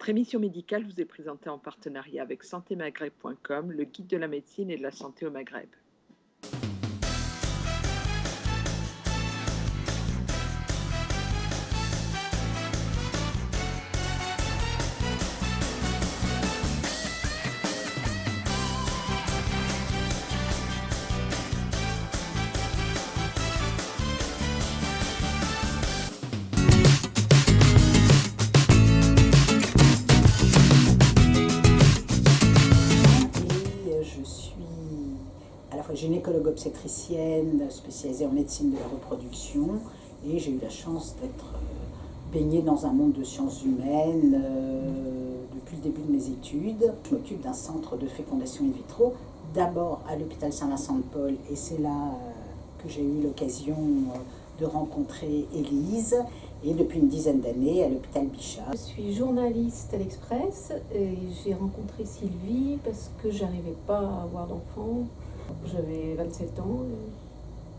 Votre émission médicale vous est présentée en partenariat avec santémaghreb.com, le guide de la médecine et de la santé au Maghreb. Je suis à la fois gynécologue obstétricienne spécialisée en médecine de la reproduction et j'ai eu la chance d'être baignée dans un monde de sciences humaines depuis le début de mes études. Je m'occupe d'un centre de fécondation in vitro, d'abord à l'hôpital Saint-Vincent-de-Paul, et c'est là que j'ai eu l'occasion de rencontrer Élise, et depuis une dizaine d'années à l'hôpital Bichat. Je suis journaliste à l'Express et j'ai rencontré Sylvie parce que j'arrivais pas à avoir d'enfant. J'avais 27 ans et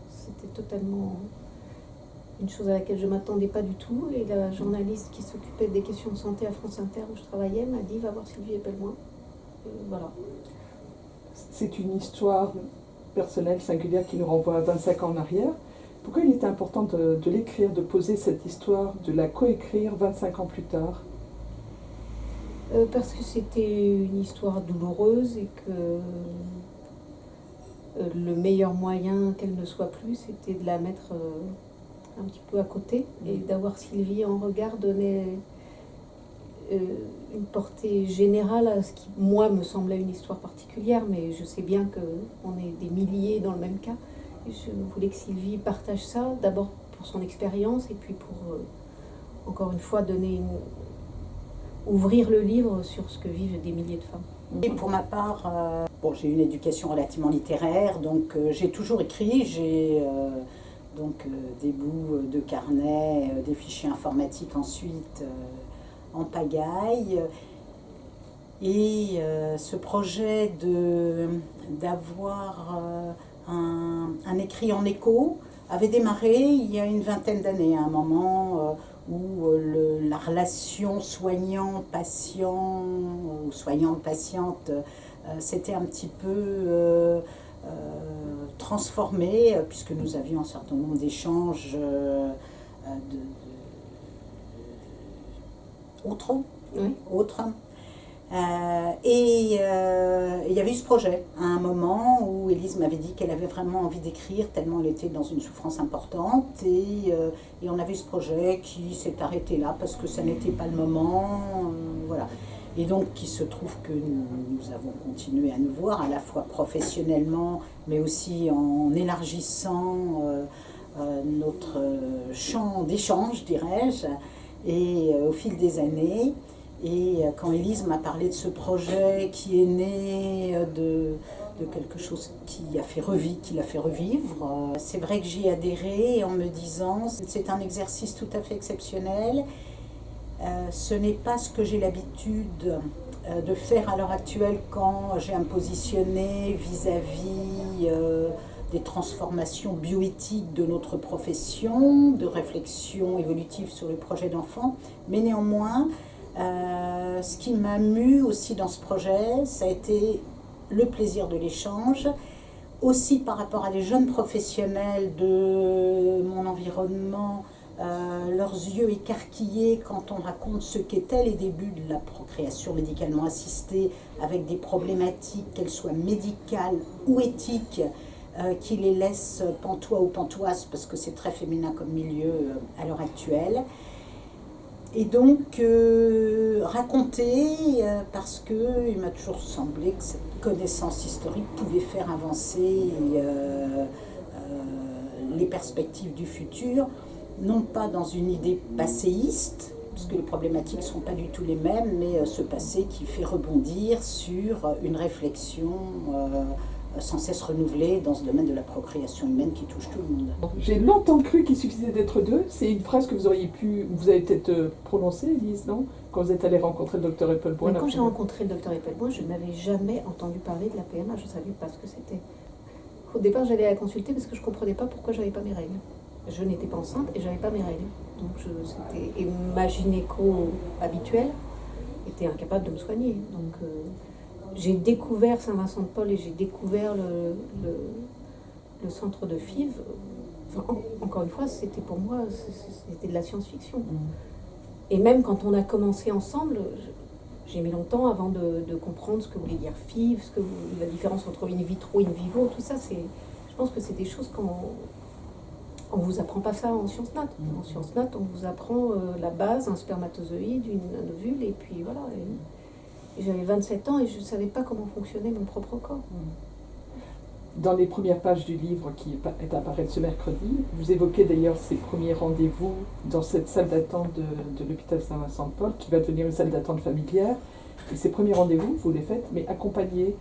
c'était totalement une chose à laquelle je ne m'attendais pas du tout. Et la journaliste qui s'occupait des questions de santé à France Inter où je travaillais m'a dit « Va voir Sylvie, appelle-moi ». Voilà. C'est une histoire personnelle, singulière, qui nous renvoie à 25 ans en arrière. Pourquoi il était important de l'écrire, de poser cette histoire, de la coécrire 25 ans plus tard? Parce que c'était une histoire douloureuse et que le meilleur moyen qu'elle ne soit plus, c'était de la mettre un petit peu à côté. Et d'avoir Sylvie en regard donnait une portée générale à ce qui, moi, me semblait une histoire particulière, mais je sais bien qu'on est des milliers dans le même cas. Je voulais que Sylvie partage ça, d'abord pour son expérience et puis pour, encore une fois, ouvrir le livre sur ce que vivent des milliers de femmes. Et pour ma part, j'ai eu une éducation relativement littéraire, donc j'ai toujours écrit. J'ai des bouts de carnet, des fichiers informatiques ensuite en pagaille. Et ce projet d'avoir un écrit en écho avait démarré il y a une vingtaine d'années, à un moment où la relation soignant-patient ou soignante-patiente s'était un petit peu transformée, puisque nous avions un certain nombre d'échanges autres. Il y avait eu ce projet à un moment où Élise m'avait dit qu'elle avait vraiment envie d'écrire tellement elle était dans une souffrance importante et on avait eu ce projet qui s'est arrêté là parce que ça n'était pas le moment, voilà. Et donc il se trouve que nous avons continué à nous voir à la fois professionnellement mais aussi en élargissant notre champ d'échange, dirais-je, et au fil des années. Et quand Élise m'a parlé de ce projet qui est né de quelque chose qui l'a fait revivre, c'est vrai que j'y ai adhéré en me disant c'est un exercice tout à fait exceptionnel. Ce n'est pas ce que j'ai l'habitude de faire à l'heure actuelle quand j'ai à me positionner vis-à-vis des transformations bioéthiques de notre profession, de réflexion évolutive sur le projet d'enfant, mais néanmoins, ce qui m'a mue aussi dans ce projet, ça a été le plaisir de l'échange, aussi par rapport à des jeunes professionnels de mon environnement, leurs yeux écarquillés quand on raconte ce qu'étaient les débuts de la procréation médicalement assistée, avec des problématiques, qu'elles soient médicales ou éthiques, qui les laissent pantois ou pantoises, parce que c'est très féminin comme milieu à l'heure actuelle. Et donc, raconter, parce qu'il m'a toujours semblé que cette connaissance historique pouvait faire avancer les perspectives du futur, non pas dans une idée passéiste, parce que les problématiques ne sont pas du tout les mêmes, mais ce passé qui fait rebondir sur une réflexion sans cesse renouvelée dans ce domaine de la procréation humaine qui touche tout le monde. J'ai longtemps cru qu'il suffisait d'être deux. C'est une phrase que vous avez peut-être prononcée, Élise, non? Quand vous êtes allée rencontrer le docteur Eppelboin. Quand j'ai rencontré le docteur Eppelboin, je n'avais jamais entendu parler de la PMA, je ne savais pas ce que c'était. Au départ, j'allais la consulter parce que je ne comprenais pas pourquoi je n'avais pas mes règles. Je n'étais pas enceinte et je n'avais pas mes règles. Donc, et ma gynéco habituelle j'étais incapable de me soigner. Donc j'ai découvert Saint-Vincent-de-Paul et j'ai découvert le centre de FIV. Enfin, encore une fois, c'était pour moi, c'était de la science-fiction. Et même quand on a commencé ensemble, j'ai mis longtemps avant de comprendre ce que voulait dire FIV, la différence entre in vitro, in vivo, tout ça, je pense que c'est des choses on ne vous apprend pas ça en sciences nat. En sciences nat, on vous apprend la base, un spermatozoïde, un ovule, et puis voilà. Et j'avais 27 ans et je ne savais pas comment fonctionnait mon propre corps. Dans les premières pages du livre qui est apparu ce mercredi, vous évoquez d'ailleurs ces premiers rendez-vous dans cette salle d'attente de l'hôpital Saint-Vincent-de-Paul, qui va devenir une salle d'attente familière. Et ces premiers rendez-vous, vous les faites, mais accompagnés.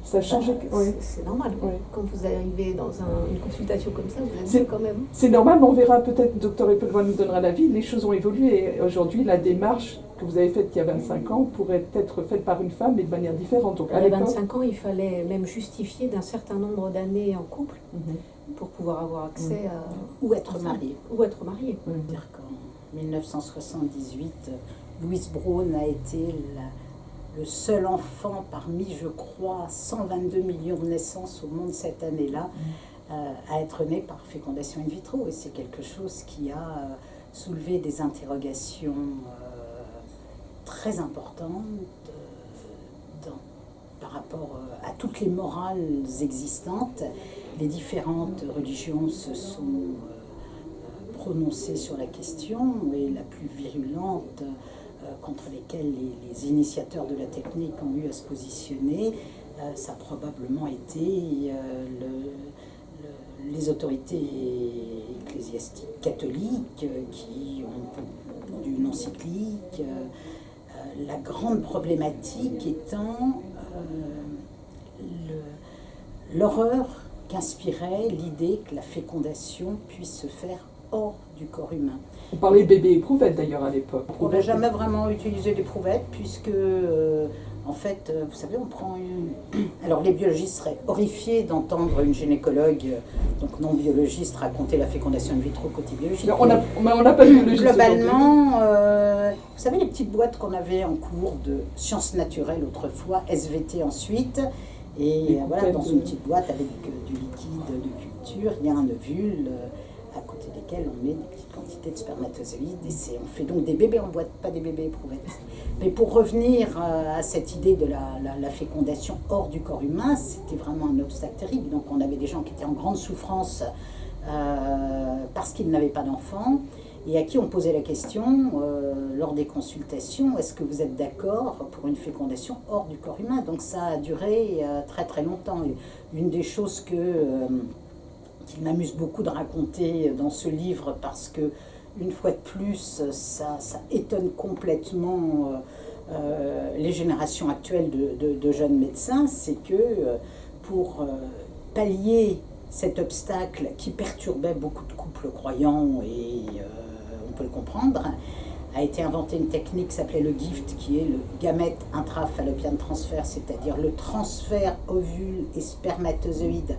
Ça change. C'est normal. Oui. Quand vous arrivez dans une consultation comme ça, vous êtes bien quand même. C'est normal, mais on verra peut-être, Dr Eppelman nous donnera l'avis, les choses ont évolué et aujourd'hui, la démarche que vous avez faite il y a 25 ans pourrait être faite par une femme, mais de manière différente. Donc, Il y a 25 ans, il fallait même justifier d'un certain nombre d'années en couple pour pouvoir avoir accès à... Ou être marié. Ou être marié. C'est-à-dire qu'en 1978, Louise Braun a été le seul enfant parmi, je crois, 122 millions de naissances au monde cette année-là, à être né par fécondation in vitro. Et c'est quelque chose qui a soulevé des interrogations très importantes par rapport à toutes les morales existantes. Les différentes religions se sont prononcées sur la question, et la plus virulente contre lesquelles les initiateurs de la technique ont eu à se positionner, ça a probablement été les autorités ecclésiastiques catholiques qui ont pondu une encyclique. La grande problématique étant l'horreur qu'inspirait l'idée que la fécondation puisse se faire hors du corps humain. On parlait de bébé éprouvette d'ailleurs à l'époque. On n'a jamais vraiment utilisé l'éprouvette puisque, en fait, vous savez, on prend une... Alors les biologistes seraient horrifiés d'entendre une gynécologue, donc non biologiste, raconter la fécondation in vitro côté biologique. On n'a pas de biologiste. Globalement, vous savez les petites boîtes qu'on avait en cours de sciences naturelles autrefois, SVT ensuite, et voilà, dans une petite boîte avec du liquide de culture, il y a un ovule à côté desquels on met des petites quantités de spermatozoïdes, et on fait donc des bébés en boîte, pas des bébés éprouvettes. Mais pour revenir à cette idée de la fécondation hors du corps humain, c'était vraiment un obstacle terrible. Donc on avait des gens qui étaient en grande souffrance parce qu'ils n'avaient pas d'enfants, et à qui on posait la question lors des consultations, est-ce que vous êtes d'accord pour une fécondation hors du corps humain? Donc ça a duré très très longtemps. Et une des choses qu'il m'amuse beaucoup de raconter dans ce livre, parce que une fois de plus ça étonne complètement les générations actuelles de jeunes médecins, c'est que pour pallier cet obstacle qui perturbait beaucoup de couples croyants, et on peut le comprendre, a été inventée une technique qui s'appelait le GIFT, qui est le gamète intrafallopian transfert, c'est-à-dire le transfert ovule et spermatozoïde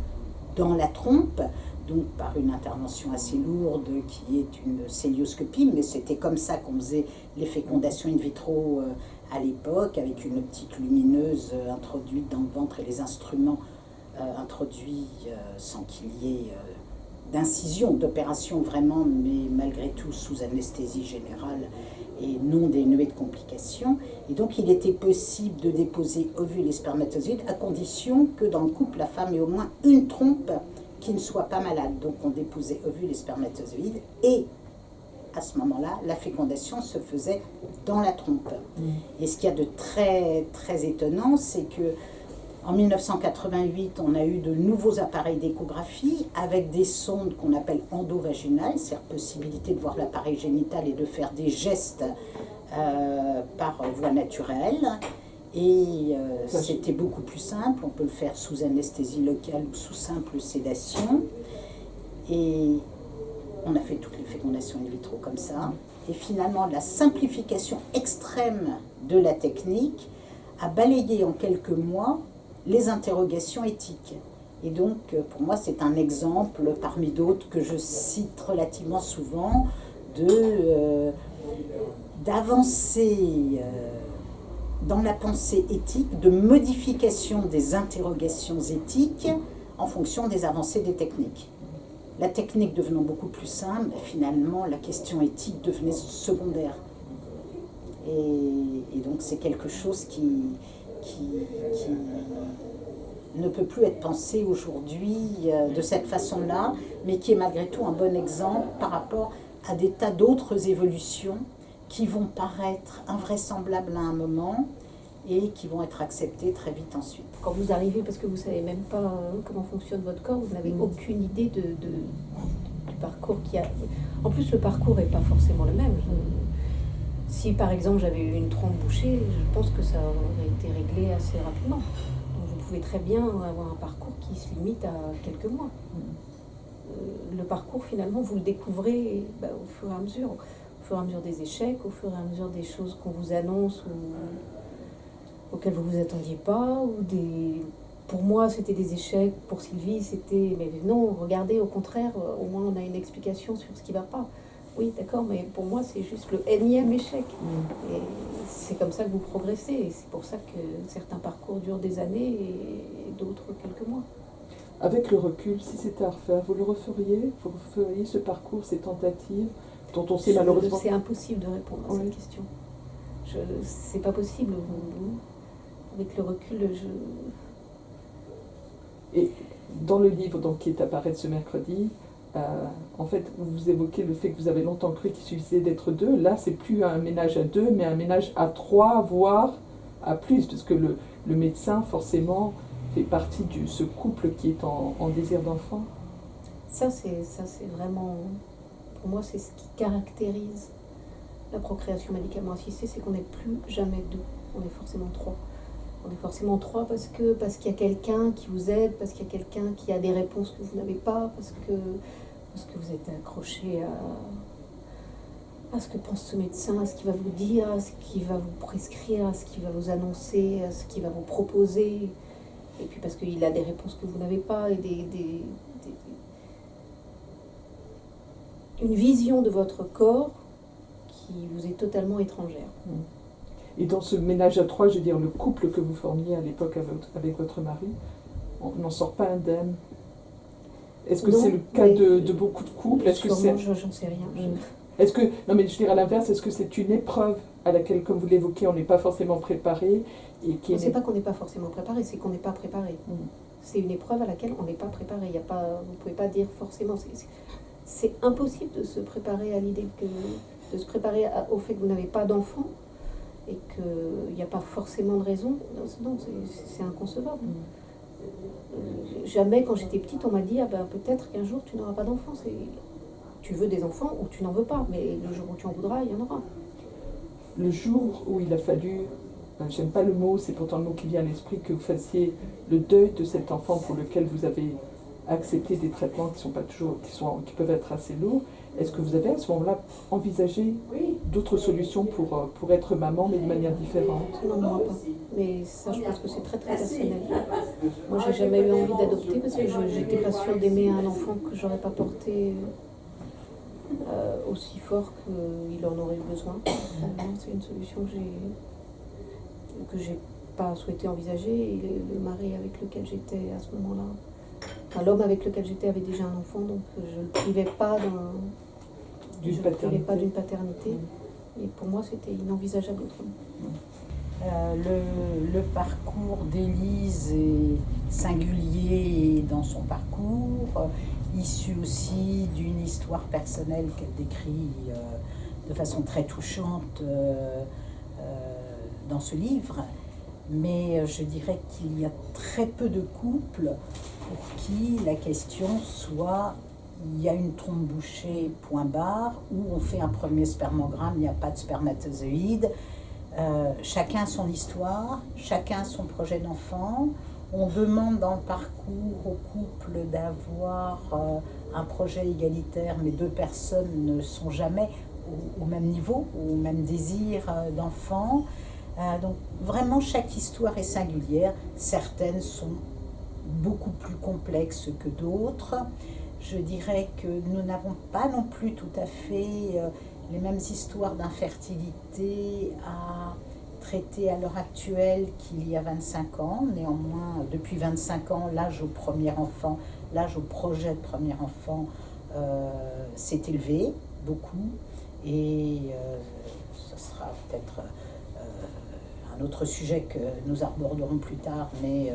dans la trompe, donc par une intervention assez lourde qui est une célioscopie, mais c'était comme ça qu'on faisait les fécondations in vitro à l'époque, avec une optique lumineuse introduite dans le ventre et les instruments introduits sans qu'il y ait d'incision, d'opération vraiment, mais malgré tout sous anesthésie générale et non dénuée de complications. Et donc il était possible de déposer ovules et spermatozoïdes à condition que dans le couple, la femme ait au moins une trompe qui ne soit pas malade. Donc on déposait ovules et spermatozoïdes, et à ce moment-là, la fécondation se faisait dans la trompe. Et ce qu'il y a de très, très étonnant, c'est que en 1988, on a eu de nouveaux appareils d'échographie avec des sondes qu'on appelle endovaginales, c'est-à-dire possibilité de voir l'appareil génital et de faire des gestes par voie naturelle. Et c'était beaucoup plus simple, on peut le faire sous anesthésie locale ou sous simple sédation. Et on a fait toutes les fécondations in vitro comme ça. Et finalement, la simplification extrême de la technique a balayé en quelques mois les interrogations éthiques. Et donc, pour moi, c'est un exemple parmi d'autres que je cite relativement souvent d'avancées dans la pensée éthique de modification des interrogations éthiques en fonction des avancées des techniques. La technique devenant beaucoup plus simple, finalement, la question éthique devenait secondaire. Et donc c'est quelque chose qui ne peut plus être pensé aujourd'hui de cette façon-là, mais qui est malgré tout un bon exemple par rapport à des tas d'autres évolutions qui vont paraître invraisemblables à un moment et qui vont être acceptées très vite ensuite. Quand vous arrivez, parce que vous ne savez même pas comment fonctionne votre corps, vous n'avez aucune idée du parcours qu'il y a. En plus, le parcours n'est pas forcément le même. Si par exemple j'avais eu une trompe bouchée, je pense que ça aurait été réglé assez rapidement. Donc vous pouvez très bien avoir un parcours qui se limite à quelques mois. Le parcours, finalement, vous le découvrez au fur et à mesure. Au fur et à mesure des échecs, au fur et à mesure des choses qu'on vous annonce ou auxquelles vous ne vous attendiez pas. Pour moi, c'était des échecs. Pour Sylvie, c'était... Mais non, regardez, au contraire, au moins on a une explication sur ce qui ne va pas. Oui, d'accord, mais pour moi, c'est juste le énième échec. Et c'est comme ça que vous progressez. Et c'est pour ça que certains parcours durent des années et d'autres quelques mois. Avec le recul, si c'était à refaire, vous le referiez? Vous referiez ce parcours, ces tentatives, dont on sait malheureusement... C'est impossible de répondre à cette question. C'est pas possible. Avec le recul, Et dans le livre donc, qui est à paraître ce mercredi, en fait, vous évoquez le fait que vous avez longtemps cru qu'il suffisait d'être deux. Là, c'est plus un ménage à deux, mais un ménage à trois, voire à plus, parce que le médecin, forcément, fait partie de ce couple qui est en désir d'enfant. Ça, c'est vraiment... Pour moi, c'est ce qui caractérise la procréation médicalement assistée, c'est qu'on n'est plus jamais deux, on est forcément trois. On est forcément trois parce qu'il y a quelqu'un qui vous aide, parce qu'il y a quelqu'un qui a des réponses que vous n'avez pas, parce que vous êtes accroché à ce que pense ce médecin, à ce qu'il va vous dire, à ce qu'il va vous prescrire, à ce qu'il va vous annoncer, à ce qu'il va vous proposer. Et puis parce qu'il a des réponses que vous n'avez pas et une vision de votre corps qui vous est totalement étrangère. Et dans ce ménage à trois, je veux dire, le couple que vous formiez à l'époque avec votre mari, on n'en sort pas indemne. Est-ce que c'est le cas de beaucoup de couples? Est-ce que c'est... J'en sais rien. Est-ce que, non mais je dirais à l'inverse, est-ce que c'est une épreuve à laquelle, comme vous l'évoquez, on n'est pas forcément préparé et qui C'est pas qu'on n'est pas forcément préparé, c'est qu'on n'est pas préparé. C'est une épreuve à laquelle on n'est pas préparé. Il y a pas, vous ne pouvez pas dire forcément... C'est impossible de se préparer à l'idée de se préparer au fait que vous n'avez pas d'enfant et qu'il n'y a pas forcément de raison. Non, c'est inconcevable. Jamais, quand j'étais petite, on m'a dit peut-être qu'un jour tu n'auras pas d'enfant. Tu veux des enfants ou tu n'en veux pas, mais le jour où tu en voudras, il y en aura. Le jour où il a fallu, j'aime pas le mot, c'est pourtant le mot qui vient à l'esprit, que vous fassiez le deuil de cet enfant pour lequel vous avez accepté des traitements qui peuvent être assez lourds, est-ce que vous avez à ce moment-là envisagé d'autres solutions pour être maman, mais de manière différente? Non, moi pas. Mais ça, je pense que c'est très très personnel. Moi, j'ai jamais eu envie d'adopter parce que j'étais pas sûre d'aimer un enfant que j'aurais pas porté aussi fort qu'il en aurait besoin. C'est une solution que j'ai pas souhaité envisager. Et le mari avec lequel j'étais à ce moment-là, l'homme avec lequel j'étais avait déjà un enfant, donc je ne le privais pas d'une paternité. Et pour moi, c'était inenvisageable autrement. Le parcours d'Élise est singulier dans son parcours, issu aussi d'une histoire personnelle qu'elle décrit de façon très touchante dans ce livre. Mais je dirais qu'il y a très peu de couples pour qui la question soit il y a une trompe bouchée, point barre, ou on fait un premier spermogramme, il n'y a pas de spermatozoïde. Chacun son histoire, chacun son projet d'enfant. On demande dans le parcours au couple d'avoir un projet égalitaire, mais deux personnes ne sont jamais au même niveau, au même désir d'enfant. Donc vraiment chaque histoire est singulière, certaines sont beaucoup plus complexes que d'autres. Je dirais que nous n'avons pas non plus tout à fait les mêmes histoires d'infertilité à traité à l'heure actuelle qu'il y a 25 ans. Néanmoins, depuis 25 ans, l'âge au projet de premier enfant s'est élevé beaucoup. Et ce sera peut-être un autre sujet que nous aborderons plus tard, mais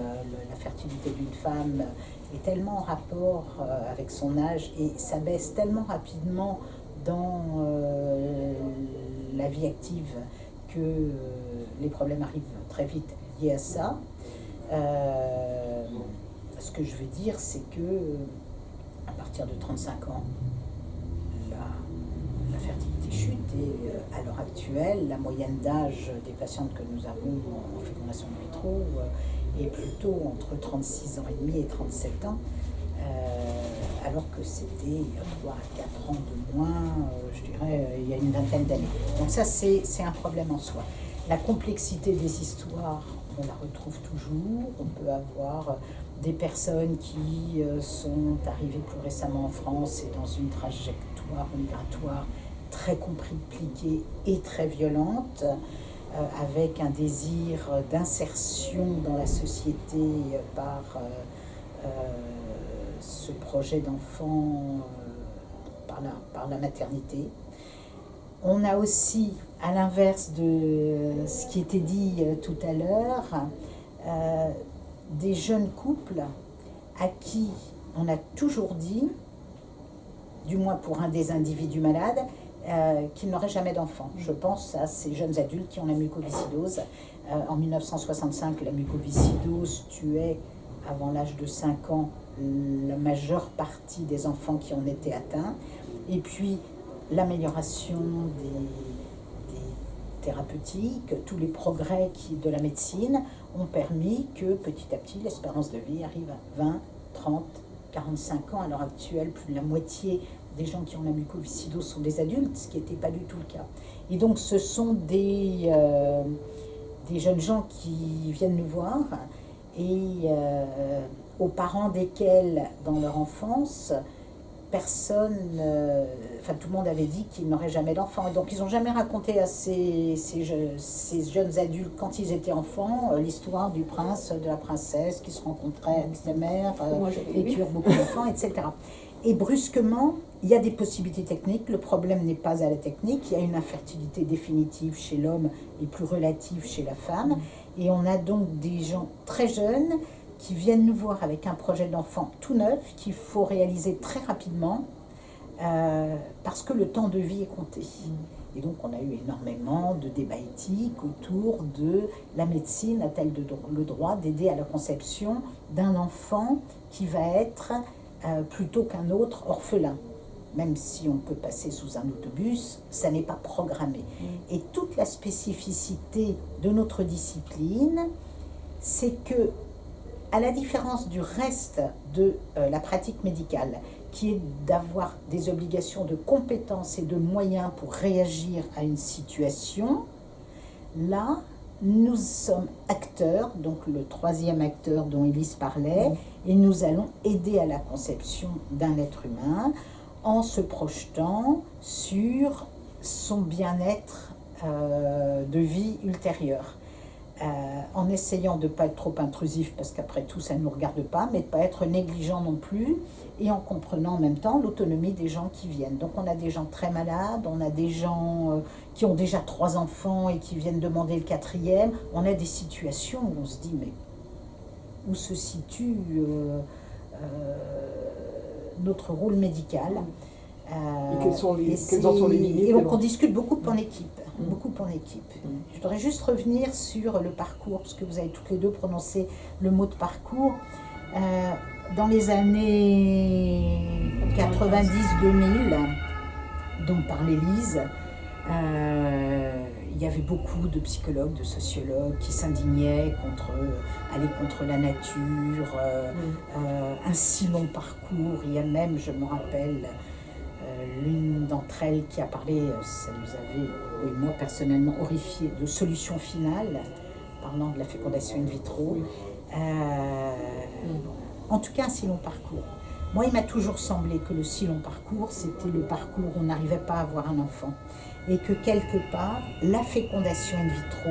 la fertilité d'une femme est tellement en rapport avec son âge et ça baisse tellement rapidement dans la vie active que les problèmes arrivent très vite liés à ça. Ce que je veux dire, c'est que à partir de 35 ans, la fertilité chute et à l'heure actuelle, la moyenne d'âge des patientes que nous avons en fécondation in vitro est plutôt entre 36 ans et demi et 37 ans, alors que c'était il y a 3 à 4 ans de moins, je dirais, il y a une vingtaine d'années. Donc ça, c'est un problème en soi. La complexité des histoires, on la retrouve toujours. On peut avoir des personnes qui sont arrivées plus récemment en France et dans une trajectoire migratoire très compliquée et très violente, avec un désir d'insertion dans la société par ce projet d'enfant, par la maternité. On a aussi, à l'inverse de ce qui était dit tout à l'heure, des jeunes couples à qui on a toujours dit, du moins pour un des individus malades, qu'ils n'auraient jamais d'enfants. Je pense à ces jeunes adultes qui ont la mucoviscidose. En 1965, la mucoviscidose tuait, avant l'âge de 5 ans, la majeure partie des enfants qui en étaient atteints. Et puis, l'amélioration des thérapeutiques, tous les progrès de la médecine ont permis que petit à petit l'espérance de vie arrive à 20, 30, 45 ans. À l'heure actuelle, plus de la moitié des gens qui ont la mucoviscidose sont des adultes, ce qui n'était pas du tout le cas. Et donc ce sont des jeunes gens qui viennent nous voir et aux parents desquels, dans leur enfance, personne, tout le monde avait dit qu'ils n'auraient jamais d'enfants. Et donc ils n'ont jamais raconté à ces jeunes adultes, quand ils étaient enfants, l'histoire du prince, de la princesse qui se rencontraient avec sa mère, et qui eurent beaucoup d'enfants, etc. Et brusquement, il y a des possibilités techniques. Le problème n'est pas à la technique. Il y a une infertilité définitive chez l'homme et plus relative chez la femme. Et on a donc des gens très jeunes qui viennent nous voir avec un projet d'enfant tout neuf qu'il faut réaliser très rapidement parce que le temps de vie est compté. Et donc on a eu énormément de débats éthiques autour de la médecine a-t-elle le droit d'aider à la conception d'un enfant qui va être plutôt qu'un autre orphelin. Même si on peut passer sous un autobus, ça n'est pas programmé. Et toute la spécificité de notre discipline, c'est que, à la différence du reste de la pratique médicale, qui est d'avoir des obligations de compétences et de moyens pour réagir à une situation, là, nous sommes acteurs, donc le troisième acteur dont Élise parlait, et nous allons aider à la conception d'un être humain en se projetant sur son bien-être de vie ultérieure. En essayant de ne pas être trop intrusif, parce qu'après tout ça ne nous regarde pas, mais de ne pas être négligent non plus, et en comprenant en même temps l'autonomie des gens qui viennent. Donc on a des gens très malades, on a des gens qui ont déjà 3 enfants et qui viennent demander le 4e, on a des situations où on se dit mais où se situe notre rôle médical. Et quelles en sont les limites? Et donc on discute beaucoup en équipe. Beaucoup en équipe. Je voudrais juste revenir sur le parcours, parce que vous avez toutes les deux prononcé le mot de parcours. Dans les années 90-2000, dont parlait Lise, il y avait beaucoup de psychologues, de sociologues qui s'indignaient aller contre la nature, un si long parcours. Il y a même, je me rappelle, l'une d'entre elles qui a parlé, ça nous avait, oui, moi personnellement, horrifié, de solution finale, parlant de la fécondation in vitro. En tout cas, un si long parcours. Moi, il m'a toujours semblé que le si long parcours, c'était le parcours où on n'arrivait pas à avoir un enfant. Et que quelque part, la fécondation in vitro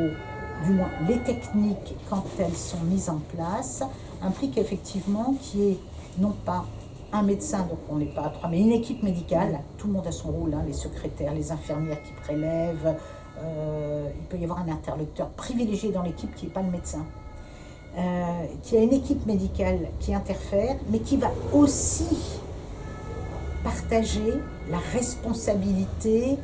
du moins les techniques, quand elles sont mises en place, impliquent effectivement qu'il y ait non pas un médecin, donc on n'est pas à trois, mais une équipe médicale, tout le monde a son rôle, hein, les secrétaires, les infirmières qui prélèvent, il peut y avoir un interlocuteur privilégié dans l'équipe qui n'est pas le médecin, qui a une équipe médicale qui interfère, mais qui va aussi partager la responsabilité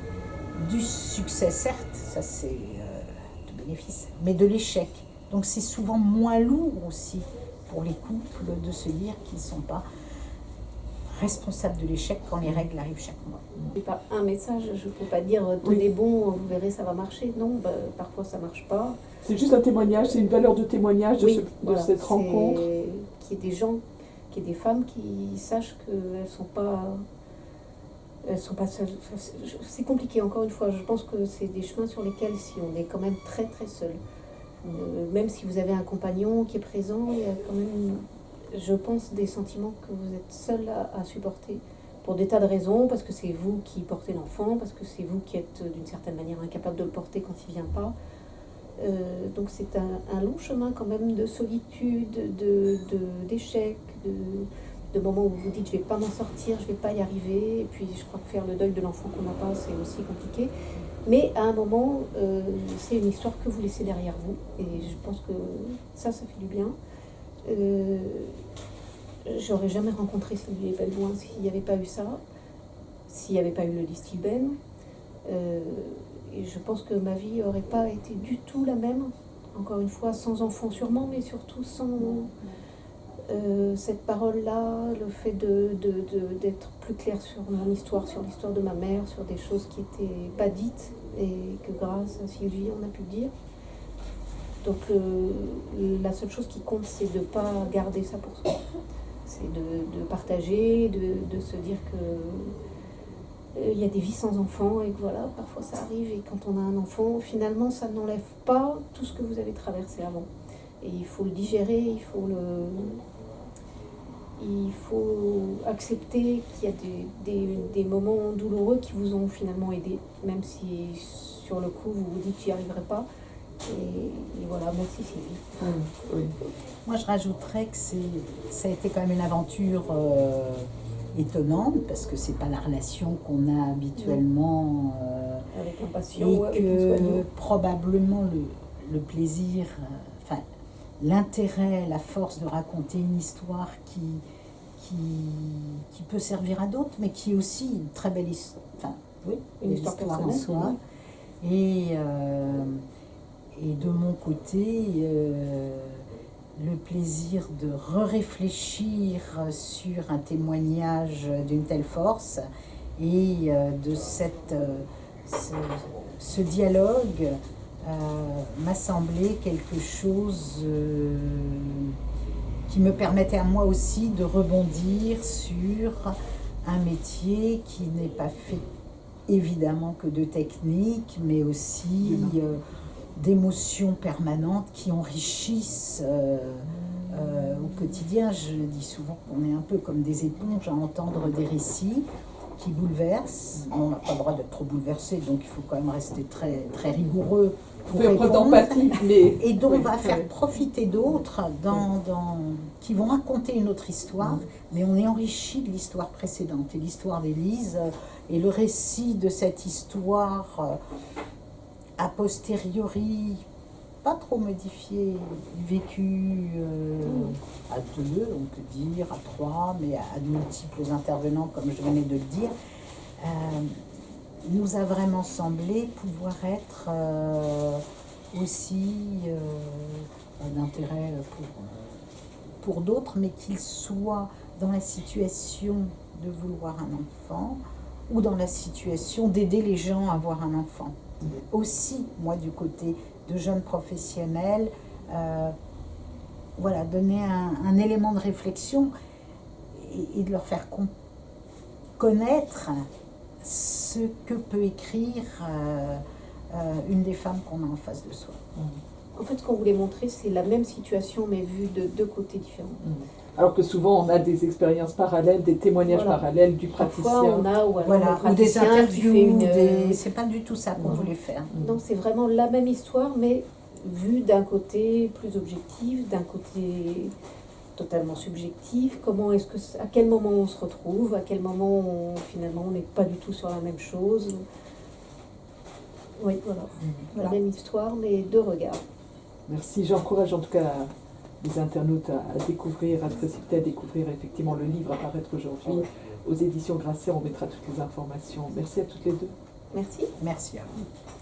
du succès, certes, ça c'est de bénéfice, mais de l'échec. Donc c'est souvent moins lourd aussi pour les couples de se dire qu'ils ne sont pas responsables de l'échec quand les règles arrivent chaque mois. C'est pas un message, je ne peux pas dire tenez bon, vous verrez ça va marcher. Non, parfois ça ne marche pas. C'est juste un témoignage, c'est une valeur de témoignage de, Voilà, cette rencontre. Qu'il y ait des gens, qu'il y ait des femmes qui sachent qu'elles ne sont pas... Elles sont pas seules. C'est compliqué, encore une fois. Je pense que c'est des chemins sur lesquels, si on est quand même très très seul, même si vous avez un compagnon qui est présent, il y a quand même, je pense, des sentiments que vous êtes seul à supporter pour des tas de raisons, parce que c'est vous qui portez l'enfant, parce que c'est vous qui êtes d'une certaine manière incapable de le porter quand il ne vient pas. Donc c'est un long chemin quand même de solitude, d'échec, de moments où vous vous dites je ne vais pas m'en sortir, je ne vais pas y arriver, et puis je crois que faire le deuil de l'enfant qu'on n'a pas, c'est aussi compliqué. Mais à un moment, c'est une histoire que vous laissez derrière vous, et je pense que ça fait du bien. J'aurais jamais rencontré Sylvie Pellevoin s'il n'y avait pas eu ça, s'il n'y avait pas eu le Distilben. Et je pense que ma vie n'aurait pas été du tout la même, encore une fois, sans enfant sûrement, mais surtout sans... cette parole-là, le fait d'être plus clair sur mon histoire, sur l'histoire de ma mère, sur des choses qui n'étaient pas dites et que grâce à Sylvie, on a pu le dire. Donc la seule chose qui compte, c'est de ne pas garder ça pour soi. C'est de partager, de se dire que il y a des vies sans enfants et que voilà, parfois ça arrive et quand on a un enfant, finalement, ça n'enlève pas tout ce que vous avez traversé avant. Et il faut le digérer, il faut accepter qu'il y a des moments douloureux qui vous ont finalement aidé, même si sur le coup vous vous dites j'y arriverai pas. Et voilà, merci Sylvie. Oui. Moi je rajouterais que ça a été quand même une aventure étonnante, parce que c'est pas la relation qu'on a habituellement Avec un patient, et avec un que soignant. probablement le plaisir, l'intérêt, la force de raconter une histoire qui peut servir à d'autres, mais qui est aussi une très belle Une histoire en personnelle, soi. Et de mon côté, le plaisir de réfléchir sur un témoignage d'une telle force et de ce dialogue m'a semblé quelque chose qui me permettait à moi aussi de rebondir sur un métier qui n'est pas fait évidemment que de technique, mais aussi d'émotions permanentes qui enrichissent au quotidien. Je dis souvent qu'on est un peu comme des éponges à entendre des récits qui bouleversent. On n'a pas le droit d'être trop bouleversé, donc il faut quand même rester très, très rigoureux pour Faire preuve répondre. d'empathie, mais... Et dont on va Oui. faire profiter d'autres qui vont raconter une autre histoire, mais on est enrichi de l'histoire précédente. Et l'histoire d'Élise et le récit de cette histoire a posteriori, pas trop modifié, vécu à deux, on peut dire, à trois, mais à de multiples intervenants, comme je venais de le dire, nous a vraiment semblé pouvoir être aussi d'intérêt pour d'autres, mais qu'ils soient dans la situation de vouloir un enfant ou dans la situation d'aider les gens à avoir un enfant. Aussi, moi, du côté de jeunes professionnels, donner un élément de réflexion et de leur faire connaître ce que peut écrire une des femmes qu'on a en face de soi. En fait, ce qu'on voulait montrer, c'est la même situation, mais vue de deux côtés différents. Alors que souvent, on a des expériences parallèles, des témoignages parallèles du praticien. Parfois, on a Ou des interviews, qui fait c'est pas du tout ça qu'on voulait faire. Donc, c'est vraiment la même histoire, mais vu d'un côté plus objectif, d'un côté totalement subjectif. À quel moment on se retrouve, à quel moment finalement on n'est pas du tout sur la même chose. Oui, voilà. La même histoire, mais deux regards. Merci. J'encourage en tout cas les internautes à découvrir, à se précipiter à découvrir effectivement le livre à paraître aujourd'hui. Aux éditions Grasset, on mettra toutes les informations. Merci à toutes les deux. Merci. Merci à vous.